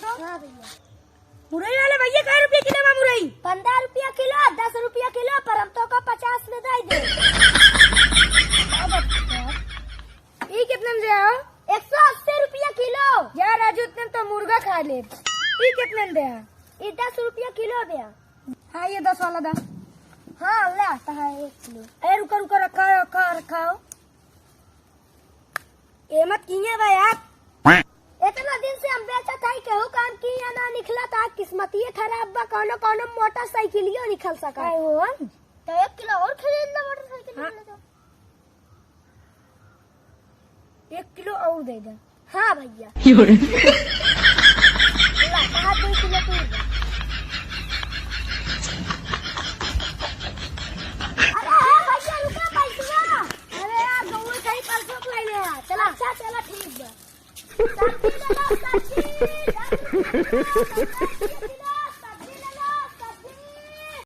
तो। हाँ भैया। मुरई वाले भैया क्या रुपये किलो में मुरई? 15 रुपया किलो, 10 रुपया किलो, पर हम तो का 50 में दे दे। ये कितने में दे? 180 रुपया किलो। यार राजू इतने तो मुर्गा खा ले। ये कितने में दे? ये 10 रुपया किलो भैया। हाँ ये 10 वाला दा। हाँ ले आता है 1 किलो। अरे रुका रुका रखाओ। ये मत किए भाई आप। इतना दिन से हम बेचा था केहू काम किया ना निकला था, किस्मतिये खराब बा। कौनो कौनो मोटरसाइकिलियो निकल सका काय हो? तो 1 किलो और खरीद लो मोटरसाइकिल। हाँ। 1 किलो और दे दे। हाँ भैया। ला, 2 किलो तू दे। अरे भैया रुका पैसा। अरे यार गौर कहीं परसों को ले ले। चला अच्छा चला ठीक बा।